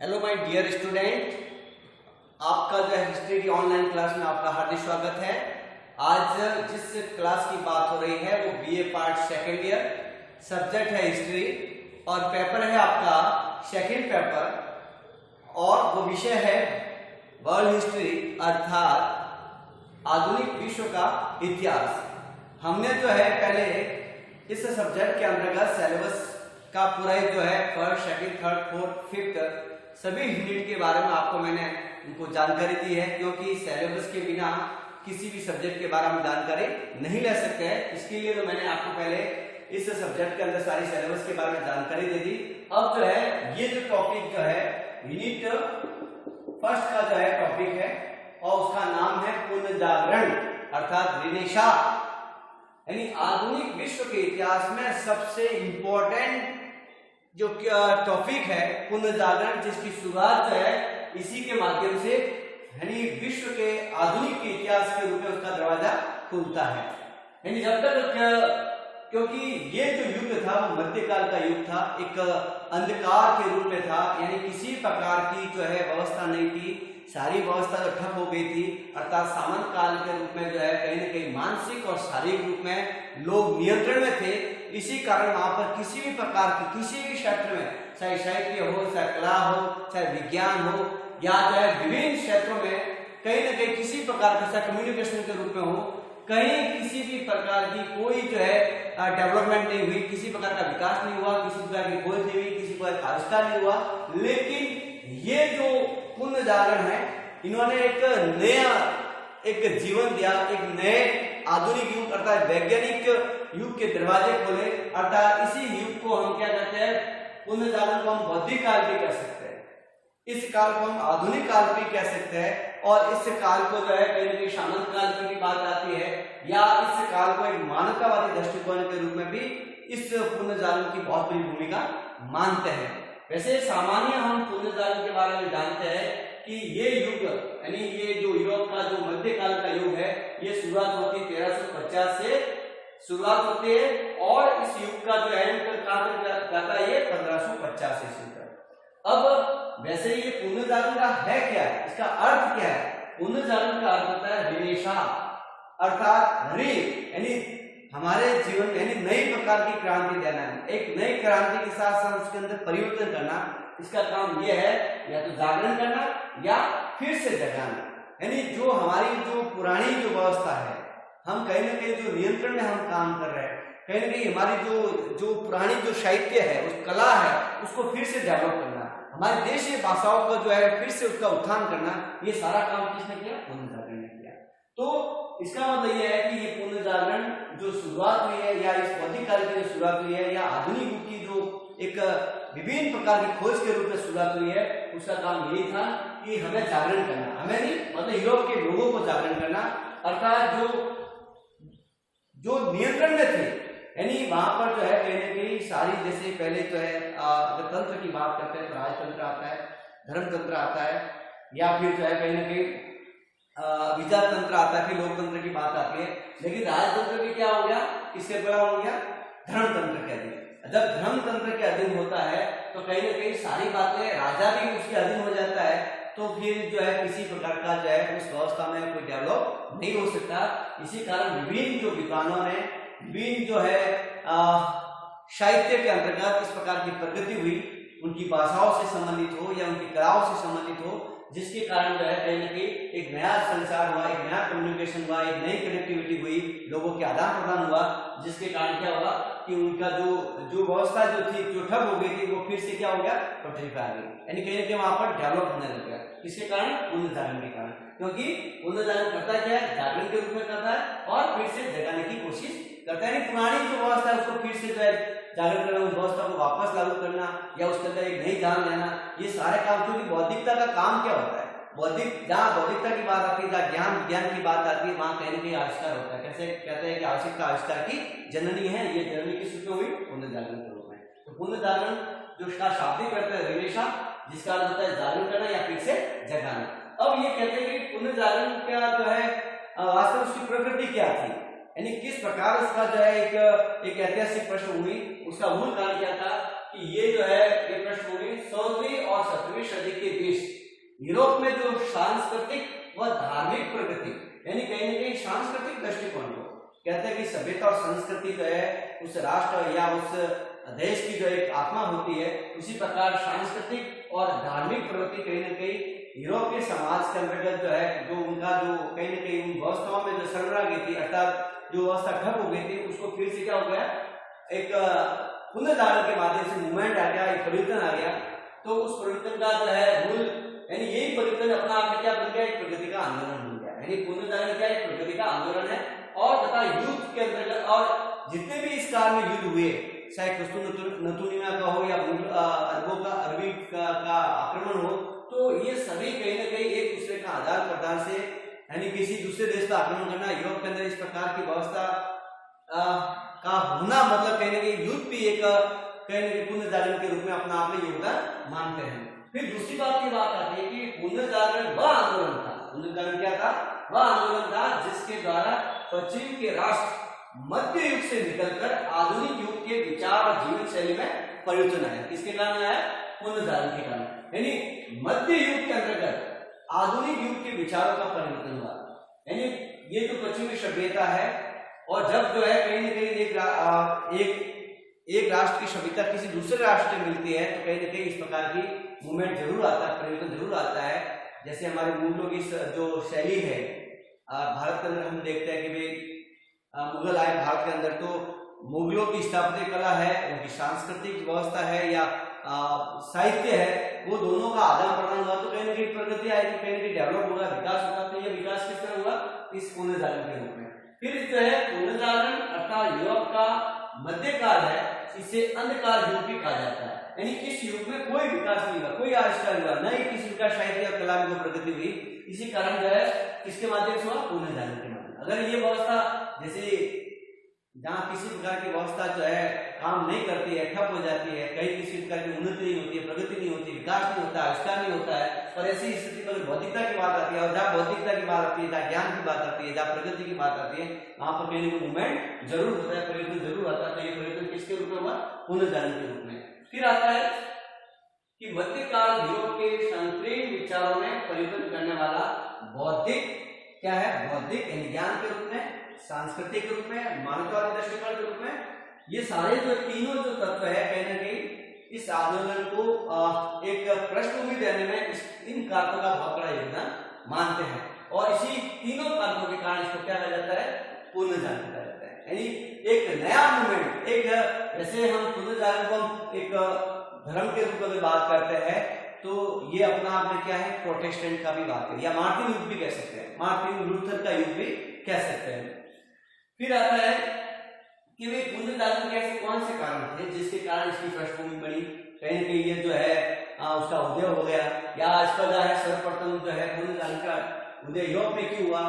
Hello my dear student, आपका जो है हिस्ट्री की ऑनलाइन क्लास में आपका हार्दिक स्वागत है। आज जिस क्लास की बात हो रही है वो BA part second year, subject है हिस्ट्री और पेपर है आपका सेकेंड पेपर और वो विषय है वर्ल्ड हिस्ट्री अर्थात आधुनिक विश्व का इतिहास। हमने जो है पहले इस सब्जेक्ट के अंतर्गत सिलेबस का पूरा जो है first, second, third, fourth, fifth सभी यूनिट के बारे में आपको मैंने उनको जानकारी दी है, क्योंकि सिलेबस के बिना किसी भी सब्जेक्ट के बारे में जानकारी नहीं ले सकते हैं। इसके लिए तो मैंने आपको पहले इस सब्जेक्ट के अंदर सारी सिलेबस के बारे में जानकारी दे दी। अब जो है ये जो टॉपिक जो है यूनिट फर्स्ट का जो है टॉपिक है और उसका नाम है पुनर्जागरण अर्थात रिनेशा, यानी आधुनिक विश्व के इतिहास में सबसे इंपॉर्टेंट जो टॉपिक है पुनर्जागरण, जिसकी शुरुआत जो है इसी के माध्यम से यानी विश्व के आधुनिक के इतिहास के रूप में उसका दरवाजा खुलता है। यानी जब तक क्योंकि ये जो युग था वो मध्यकाल का युग था, एक अंधकार के रूप में था, यानी किसी प्रकार की जो है व्यवस्था नहीं थी, सारी व्यवस्था जो ठप हो गई थी, अर्थात सामंत काल के रूप में जो है कहीं न कहीं मानसिक और शारीरिक रूप में लोग नियंत्रण में थे। इसी कारण वहां पर किसी भी प्रकार की किसी भी क्षेत्र में, चाहे साहित्य हो, चाहे कला हो, चाहे विज्ञान हो या जो है विभिन्न क्षेत्रों में कहीं न कहीं किसी प्रकार का कम्युनिकेशन के रूप में हो, कहीं किसी भी प्रकार की कोई जो है डेवलपमेंट नहीं हुई, किसी प्रकार का विकास नहीं हुआ, किसी प्रकार की खोज नहीं हुई, किसी प्रकार का आविष्कार नहीं हुआ। लेकिन ये जो पुनर्जागरण है, इन्होंने एक नया एक जीवन दिया, एक नए आधुनिक युग अर्थात वैज्ञानिक युग के दरवाजे खोले। अर्थात इसी युग को हम क्या कहते हैं, पुनर्जागरण को हम बौद्धिक काल भी कह सकते हैं, इस काल को हम आधुनिक काल भी कह सकते हैं। और इस काल को जो है कहीं न कहीं सामंत काल की भी बात आती है, या इस काल को एक मानवतावादी दृष्टिकोण के रूप में भी इस पुनर्जागरण की बहुत बड़ी भूमिका मानते हैं। वैसे सामान्य हम पुनर्जागरण के बारे में जानते हैं कि ये युग यानी ये जो यूरोप का जो मध्यकाल का युग है, ये शुरुआत होती है 1350 से शुरुआत होती है और इस युग का जो एंड कहां तक जाता है, ये 1550 ईस्वी तक। अब वैसे ये पुनर्जागरण का है क्या है, इसका अर्थ क्या है? पुनर्जागरण का अर्थ होता है रिनेशा अर्थात यानी हमारे जीवन में यानी नई प्रकार की क्रांति देना है, एक नई क्रांति के साथ साथ उसके अंदर परिवर्तन करना। इसका काम यह है या तो जागरण करना या फिर से जगाना। यानी जो हमारी जो पुरानी जो व्यवस्था है, हम कहीं ना कहीं जो नियंत्रण में हम काम कर रहे हैं, कहीं ना कहीं हमारी जो पुरानी जो साहित्य है, उस कला है, उसको फिर से डेवलप करना, हमारे देशीय भाषाओं का जो है फिर से उसका उत्थान करना, ये सारा काम किसने किया? पुनर्जागरण ने किया। तो इसका मतलब यह है कि ये पुनर्जागरण जो शुरुआत हुई है या इस बौद्धिक काल की जो शुरुआत हुई है या आधुनिक युग की जो एक विभिन्न प्रकार की खोज के रूप में शुरुआत हुई है, उसका काम यही था कि हमें जागरण करना, हमें नहीं मतलब यूरोप के लोगों को जागरण करना, अर्थात जो नियंत्रण में थे, यानी वहां पर जो है कहीं ना कहीं सारी जैसे पहले जो है अगर तंत्र की बात करते हैं तो राजतंत्र आता है, धर्मतंत्र आता है, या फिर जो है कहीं ना कहीं विचार तंत्र आता है, फिर लोकतंत्र की बात आती है। लेकिन राजतंत्र भी क्या हो गया, इससे बड़ा हो गया धर्मतंत्र के अधीन। जब धर्मतंत्र के अधीन होता है तो कहीं ना कहीं सारी बातें राजा भी उसके अधीन हो जाता है, तो फिर जो है किसी प्रकार का जो है उस व्यवस्था में कोई डेवलप नहीं हो सकता। इसी कारण विभिन्न जो विद्वानों ने विभिन्न जो है साहित्य के अंतर्गत इस प्रकार की प्रगति हुई, उनकी भाषाओं से संबंधित हो या उनकी कलाओं से संबंधित हो, जिसके कारण जो है कहीं ना कहीं एक नया संचार हुआ, एक नया कम्युनिकेशन हुआ, एक नई कनेक्टिविटी हुई, लोगों के आदान प्रदान हुआ, जिसके कारण क्या हुआ कि उनका जो व्यवस्था जो थी, जो ठप हो गई थी, वो फिर से क्या हो गया, पटरी पे आ गई, यानी कहीं ना कहीं वहां पर डेवलप होने लग गया। इसके कारण पुनर्जागरण के कारण, क्योंकि पुनर्जागरण करता क्या है, जागरण के रूप में करता है और फिर से जगाने की कोशिश करता है। पुरानी जो व्यवस्था है उसको फिर से जो है जागरण करना, उस व्यवस्था को वापस लागू करना या उसके अंदर एक नई जान लेना, ये सारे काम। क्योंकि बौद्धिकता का काम क्या होता है, जहाँ बौद्धिकता की बात आती है, जहाँ ज्ञान विज्ञान की बात आती है, वहां कहीं ना कहीं आविष्कार होता है। कैसे कहते हैं कि आवश्यकता आविष्कार की जननी है, ये जननी किस रूप में हुई? पुनर्जागरण के रूप में। तो पुनर्जागरण जो उसका शाब्दिक अर्थ है रिनेशा, जिसका अर्थ होता है जागरण करना या फिर से जगाना। अब ये कहते हैं कि पुनर्जागरण का जो है वास्तव में उसकी प्रकृति क्या थी, यानी किस प्रकार उसका जो है एक ऐतिहासिक पृष्ठभूमि, उसका मूल कारण क्या था कि ये जो है ये पृष्ठभूमि 16वीं और 17वीं सदी के बीच यूरोप में जो सांस्कृतिक व धार्मिक प्रगति, यानी कहीं ना कहीं सांस्कृतिक दृष्टिकोण को कहते हैं कि सभ्यता और संस्कृति जो है उस राष्ट्र या उस देश की जो एक आत्मा होती है, उसी प्रकार सांस्कृतिक और धार्मिक प्रवृत्ति कहीं ना कहीं यूरोप के समाज के अंतर्गत जो है, जो उनका जो कहीं ना कहीं उन व्यवस्थाओं में जो सरला गई थी, अर्थात जो व्यवस्था ठप हो गई थी, उसको फिर से क्या हो गया, एक पुनर्जागरण के माध्यम से मूवमेंट आ गया, एक परिवर्तन आ गया। तो उस परिवर्तन का जो है मूल, यानी यही परिवर्तन अपना आप में क्या बन गया, एक प्रगति का आंदोलन बन गया। यानी पुनर्जागरण क्या एक प्रगति का आंदोलन है, और तथा युद्ध के अंतर्गत और जितने भी इस काल में युद्ध हुए, चाहे कुस्तुनतुनिया का हो या अरबों का अरबी का आक्रमण हो, तो ये सभी कहीं ना कहीं एक दूसरे का आदान प्रदान से, यानी किसी दूसरे देश का आक्रमण करना, यूरोप के अंदर इस प्रकार की व्यवस्था का होना, मतलब कहीं ना कहीं युद्ध भी एक कहीं ना कहीं पुनर्जागरण के रूप में अपना आप में योगदान मानते हैं। फिर दूसरी बात की बात आती है कि पुनर्जागरण वह आंदोलन था, पुनर्जागरण क्या था, वह आंदोलन था जिसके द्वारा पश्चिम के राष्ट्र मध्य युग से निकलकर आधुनिक युग के विचार और जीवन शैली में परिवर्तन आया। किसके कारण आया, पुनर्जागरण के कारण। यानी मध्य युग के अंतर्गत आधुनिक युग के विचारों का परिवर्तन हुआ। यानी ये तो पश्चिमी सभ्यता है, और जब जो है कहीं ना कहीं एक राष्ट्र की सभ्यता किसी दूसरे राष्ट्र से मिलती है, तो कहीं ना कहीं इस प्रकार की मूवमेंट जरूर आता है, परिवर्तन जरूर आता है। जैसे हमारे मूलों की जो शैली है भारत के अंदर, हम देखते हैं कि भाई मुगल आए भारत के अंदर, तो मुगलों की स्थापत्य कला है, उनकी सांस्कृतिक व्यवस्था है या साहित्य है, वो दोनों का आदान प्रदान हुआ, तो कहीं ना कहीं प्रगति आएगी, कहीं ना कहीं डेवलप होगा, विकास होगा। तो ये विकास किस तरह हुआ, इस पुनर्जागरण के रूप में। फिर जो है पुनर्जागरण अर्थात यूरोप का मध्यकाल है, इसे अंधकार युग भी कहा जाता है। यानी इस युग में कोई विकास नहीं हुआ, कोई आविष्कार हुआ, न ही किसी का साहित्य और कला में प्रगति हुई। इसी कारण जो है किसके माध्यम से हुआ, पुनर्जागरण के माध्यम। अगर ये व्यवस्था जैसे जहाँ किसी प्रकार की व्यवस्था जो है काम नहीं करती है, ठप हो जाती है, कहीं किसी प्रकार की उन्नति नहीं होती है, प्रगति नहीं होती, विकास नहीं होता, आविष्कार नहीं होता है, और ऐसी स्थिति पर भौतिकता की बात आती है, और जहाँ भौतिकता की बात आती है, जहाँ ज्ञान की बात आती है, जहाँ प्रगति की बात आती है, वहां पर कहीं ना मूवमेंट जरूर होता है, परिवर्तन जरूर आता है। तो ये परिवर्तन किसके रूप में हुआ, पुनर्जागरण के रूप में। फिर आता है कि मध्यकाल यूरोप के संकीर्ण विचारों में परिवर्तन करने वाला बौद्धिक क्या है, बौद्धिक यानी ज्ञान के रूप में, सांस्कृतिक के रूप में, मानवतावादी दृष्टिकोण के रूप में, ये सारे जो तीनों जो तत्व है कहीं ना कहीं इस आंदोलन को एक पृष्ठभूमि देने में इन कारकों का बहुत बड़ा योगदान मानते हैं, और इसी तीनों कारकों के कारण इसको क्या कहा जाता है, पुनर्जागरण कहा जाता है। यानी एक नया मूवमेंट, एक जैसे हम पुनर्जागरण को एक धर्म के रूप में बात करते हैं, तो ये अपना आप में क्या है, प्रोटेस्टेंट का भी बात है, या मार्टिन युग भी कह सकते हैं, मार्टिन लूथर का युग भी कह सकते हैं। फिर आता है कि वे पुनर्जागरण के ऐसे कौन से कारण थे जिसके कारण इसकी पृष्ठभूमि बनी, कहीं ना कहीं ये जो है उसका उदय हो गया, या इसका जो है सर्वप्रथम जो है पुनर्जागरण का उदय यूरोप में क्यों हुआ,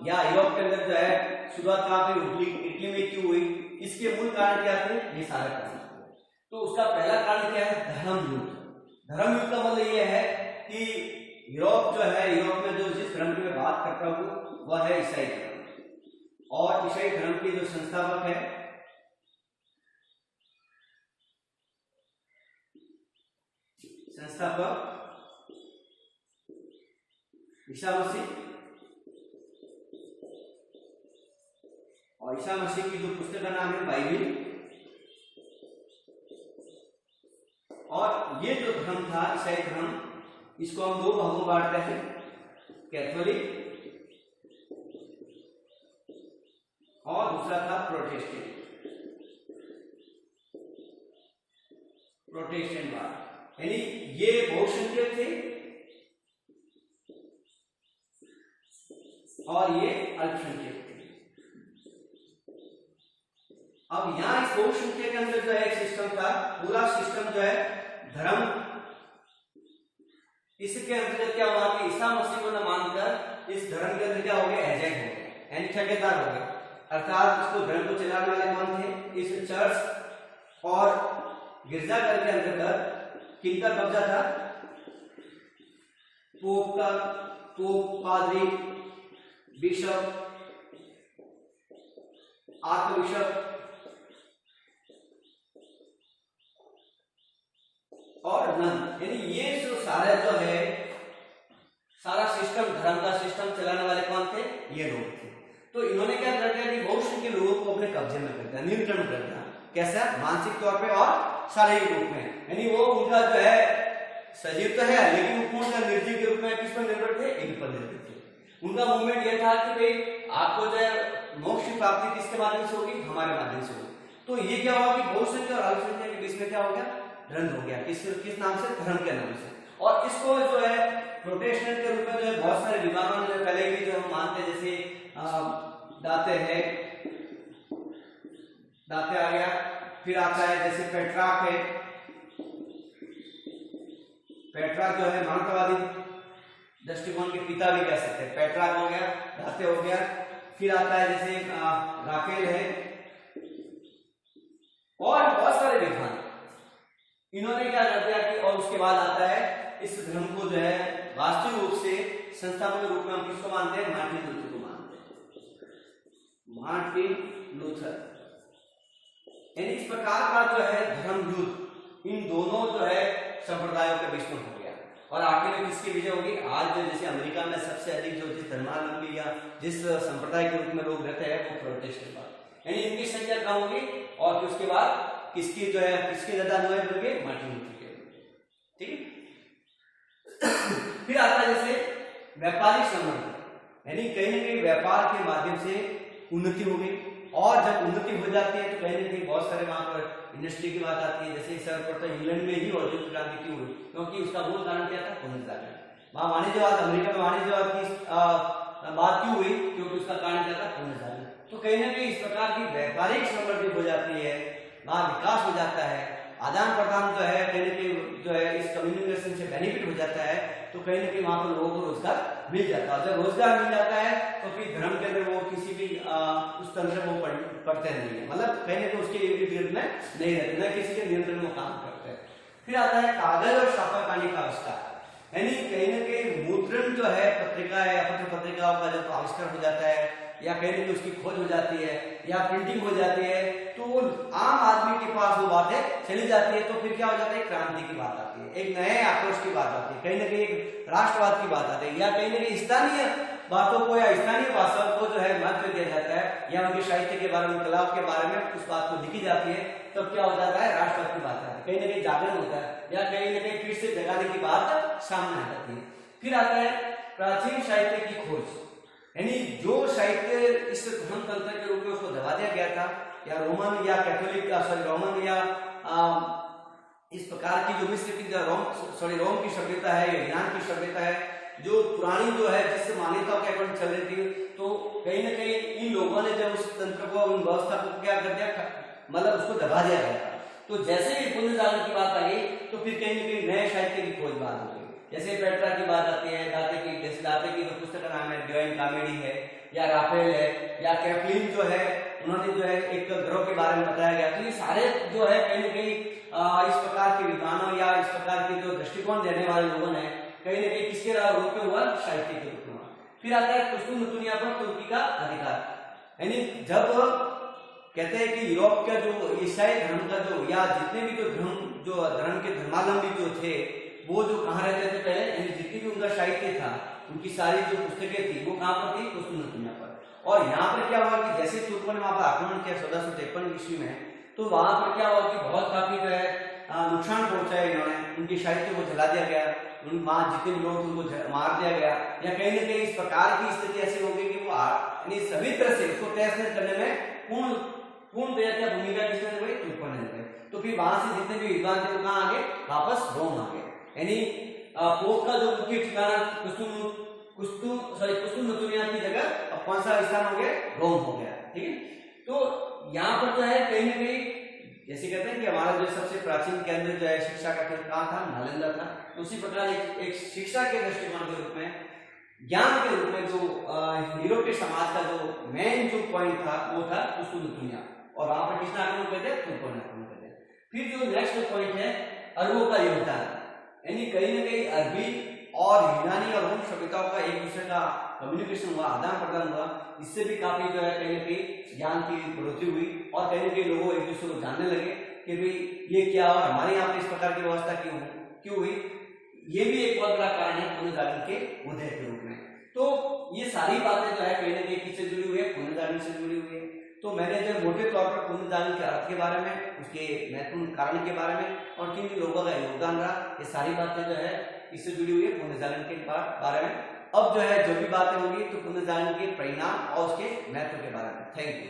या यूरोप के अंदर जो है शुरुआत कहाँ पे, इटली में क्यों हुई, इसके मूल कारण क्या थे, ये सारे कारण। तो उसका पहला कारण क्या है, धर्म युद्ध। धर्म युद्ध का मतलब ये है कि यूरोप जो है, यूरोप में जो जिस धर्म की मैं बात करता हूँ वह है ईसाई धर्म, और ईसाई धर्म के जो संस्थापक है ईसा मसीह, और ईसा मसीह की जो पुस्तक का नाम है बाइबिल। और ये जो धर्म था ईसाई धर्म, इसको हम दो भागों में बांटते हैं, कैथोलिक और दूसरा था प्रोटेस्टेंट बात। यानी ये बहुसंख्यक थे और ये अल्पसंख्यक थे। अब यहां इस बहुसंख्यक के अंदर जो है एक सिस्टम था, पूरा सिस्टम जो है धर्म, इसके अंतर्गत क्या हुआ कि ईसा मसीह को न मानकर इस धर्म के अंदर क्या हो गया, एजेंट हो गए, यानी ठेकेदार हो गए। अर्थात इसको धर्म को चलाने वाले कौन थे, इस चर्च और गिरजाघर के अंतर्गत किनका कब्जा था, पोप का, पोप, पादरी, बिशप, आर्कबिशप और नन, यानी ये जो सारा जो है सारा सिस्टम, धर्म का सिस्टम चलाने वाले कौन थे? ये लोग थे। तो इन्होंने क्या कर दिया कि बहुत संख्य लोगों को अपने कब्जे में कर दिया, नियंत्रण कर दिया। कैसा? मानसिक तौर पे और शारीरिक रूप में। यानी वो उनका जो है सजीव तो है, लेकिन वो पूर्ण निर्जीव के रूप में किस पर निर्भर थे? इन पर निर्भर थे। उनका मूवमेंट यह था कि भाई आपको जो है मोक्ष की प्राप्ति किसके माध्यम से होगी? हमारे माध्यम से होगी। तो ये क्या हुआ कि बहुत संख्या और अल्पसंख्या के बीच में क्या हो गया? द्वंद्व हो गया। किस नाम से? धर्म के नाम से। और इसको जो है प्रोटेस्टेंट के रूप में जो है बहुत सारे विद्वानों ने पहले भी जो हम मानते हैं, जैसे दाते है, दाते आ गया, फिर आता है जैसे पेट्रार्क है, पेट्रार्क जो है मानवतावादी दृष्टिकोण के पिता भी कह सकते हैं। पेट्रार्क हो गया, दाते हो गया, फिर आता है जैसे राफेल है और बहुत सारे विद्वान। इन्होंने क्या कर दिया कि और उसके बाद आता है इस धर्म को जो है वास्तविक रूप से संस्थापक के रूप में हम किसको मानते हैं? मार्टिन लूथर को मानते हैं, मार्टिन लूथर। यानी इस प्रकार का जो है धर्म युद्ध इन दोनों जो है संप्रदायों के बीच में हो गया। और आखिर में किसकी विजय होगी? आज जो जैसे अमेरिका में सबसे अधिक जो जिस धर्मावलंबी या जिस संप्रदाय के रूप में लोग रहते हैं वो प्रोटेस्टेंट पार्टी, यानी इनकी संख्या कम होगी। और फिर उसके बाद किसकी जो है किसके ज्यादा अनुयायी होंगे? मार्टिन लूथर के। ठीक है। फिर आता है जैसे व्यापारिक संबंध, यानी कहीं ना कहीं व्यापार के माध्यम से उन्नति हो गई। और जब उन्नति हो जाती है तो कहीं ना कहीं बहुत सारे वहां पर इंडस्ट्री की बात आती है। जैसे सर्वप्रथम इंग्लैंड में ही औद्योगिक क्रांति क्यों हुई? क्योंकि उसका मूल कारण क्या था? पुनर्जागरण। वहां वाणिज्यवाद, अमेरिका में वाणिज्यवाद की बात क्यों हुई? क्योंकि उसका कारण क्या था? पुनर्जागरण। तो कहीं ना कहीं इस प्रकार की व्यापारिक समृद्धि हो जाती है, वहां विकास हो जाता है, आदान प्रदान जो है कहीं ना कहीं जो है इस कम्युनिकेशन से बेनिफिट हो जाता है। तो कहीं ना कहीं वहां पर लोगों को रोजगार मिल जाता है। जब रोजगार मिल जाता है तो फिर धर्म के अंदर वो किसी भी उस तंत्र वो पढ़ते नहीं है, मतलब कहीं ना कहीं उसके इर्द गिर्द में नहीं रहते, न किसी के नियंत्रण में काम करते हैं। फिर आता है कागज और छापाखानी का आविष्कार, यानी कहीं ना कहीं मुद्रण जो है पत्रिका है या पत्र पत्रिकाओं का जब आविष्कार हो जाता है या कहीं ना कहीं उसकी खोज हो जाती है या प्रिंटिंग हो जाती है तो वो आम आदमी के पास वो बातें चली जाती है। तो फिर क्या हो जाता है? क्रांति की बात आती है, एक नए आक्रोश की बात आती है, कहीं ना कहीं एक राष्ट्रवाद की बात आती है, या कहीं ना कहीं स्थानीय बातों को या स्थानीय भाषाओं को जो है महत्व दिया जाता है, या उनके साहित्य के बारे में, कलाओं के बारे में उस बात को लिखी जाती है। तब क्या हो जाता है? राष्ट्रवाद की बात आती है, कहीं ना कहीं जागरण होता है या कहीं ना कहीं फिर से जगाने की बात सामने आ जाती है। फिर आता है प्राचीन साहित्य की खोज, यानी जो साहित्य इस धर्म तंत्र के रूप में उसको दबा दिया गया था, या रोमन या कैथोलिक रोमन या इस प्रकार की जो मिस्र की रोम की सभ्यता है, यूनान की सभ्यता है, जो पुरानी जो है जिस मान्यताओं के अकॉर्डिंग चल रही थी, तो कहीं ना कहीं इन लोगों ने जब उस तंत्र को, उन व्यवस्था को क्या कर दिया, मतलब उसको दबा दिया गया था। तो जैसे ही पुनर्जागरण की बात आई तो फिर कहीं ना कहीं नए साहित्य की खोज बात हो गई। जैसे पेट्रा की बात आती है, दाते की जो पुस्तक का नाम है डिवाइन कॉमेडी है, या राफेल है, या कैप्लिन जो है उन्होंने जो है एक ग्रह के बारे में बताया गया। तो ये सारे जो है कहीं ना कहीं इस प्रकार के विद्वानों या इस प्रकार के जो दृष्टिकोण देने वाले लोगों ने कहीं ना कहीं किसके रूप में हुआ? साहित्य के रूप में हुआ। फिर आता है कुस्तुनतुनिया पर तुर्की का अधिकार, यानी जब कहते हैं कि यूरोप का जो ईसाई धर्म का जो या जितने भी जो धर्म के धर्मावलंबी जो थे वो जो कहाँ रहते थे पहले, यानी जितनी भी उनका साहित्य था, उनकी सारी जो पुस्तकें थी वो कहाँ पर थी? कुस्तुनतुनिया पर। और यहाँ पर क्या हुआ कि जैसे तुर्कों ने वहां पर आक्रमण किया 1453 ईस्वी में, तो वहां पर क्या हुआ कि बहुत काफी जो है नुकसान पहुंचाया इन्होंने, उनकी साहित्य को जला दिया गया, वहां जितने लोग उनको मार दिया गया, या कहीं ना कहीं इस प्रकार की स्थिति ऐसी हो गई कि वो यानी सभी तरह से उसको तहस नहस करने में पूर्णतया भूमिका किसने निभाई? तुर्कों ने निभाई। तो फिर वहां से जितने भी विद्वान थे वो कहाँ आ गए? वापस रोम आ गए। यानी पोप का जो मुख्य ठिकाना कुस्तुनतुनिया की जगह अब कौन सा स्थान हो गया? रोम हो गया। ठीक है। तो यहाँ पर जो है कहीं ना कहीं जैसे कहते हैं कि हमारा जो सबसे प्राचीन केंद्र जो है शिक्षा का केंद्र कहाँ था? नालंदा था। उसी प्रकार एक शिक्षा के दृष्टिकोण के रूप में, ज्ञान के रूप में जो यूरोपीय समाज का जो मेन जो पॉइंट था वो था कुस्तुनतुनिया, और वहां पर किसने आक्रमण कर दिया? तुर्कों ने आक्रमण कर दिया। फिर जो नेक्स्ट पॉइंट है अरबों का योगदान, यानी कहीं ना कहीं अरबी और यूनानी और रोम सभ्यताओं का एक दूसरे का कम्युनिकेशन हुआ, आदान प्रदान हुआ, इससे भी काफी जो है कहीं ना कहीं ज्ञान की बढ़ोतरी हुई और कहीं ना कहीं लोगों एक दूसरे को जानने लगे। कि भाई ये क्या और हमारे यहाँ पे इस प्रकार की व्यवस्था क्यों हुई, ये भी एक बहुत बड़ा कारण है पुनर्जागरण के उदय के रूप में। तो ये सारी बातें जो है कहीं ना कहीं किससे जुड़ी हुई है, पुनर्जागरण से जुड़ी हुई है। तो मैंने जो मोटे तौर पर पुनर्जागरण के अर्थ के बारे में, उसके महत्वपूर्ण कारण के बारे में और किन लोगों का योगदान रहा, ये सारी बातें जो है इससे जुड़ी हुई है पुनर्जागरण के बारे में। अब जो है जो भी बातें होंगी तो पुनर्जागरण के परिणाम और उसके महत्व के बारे में। Thank you.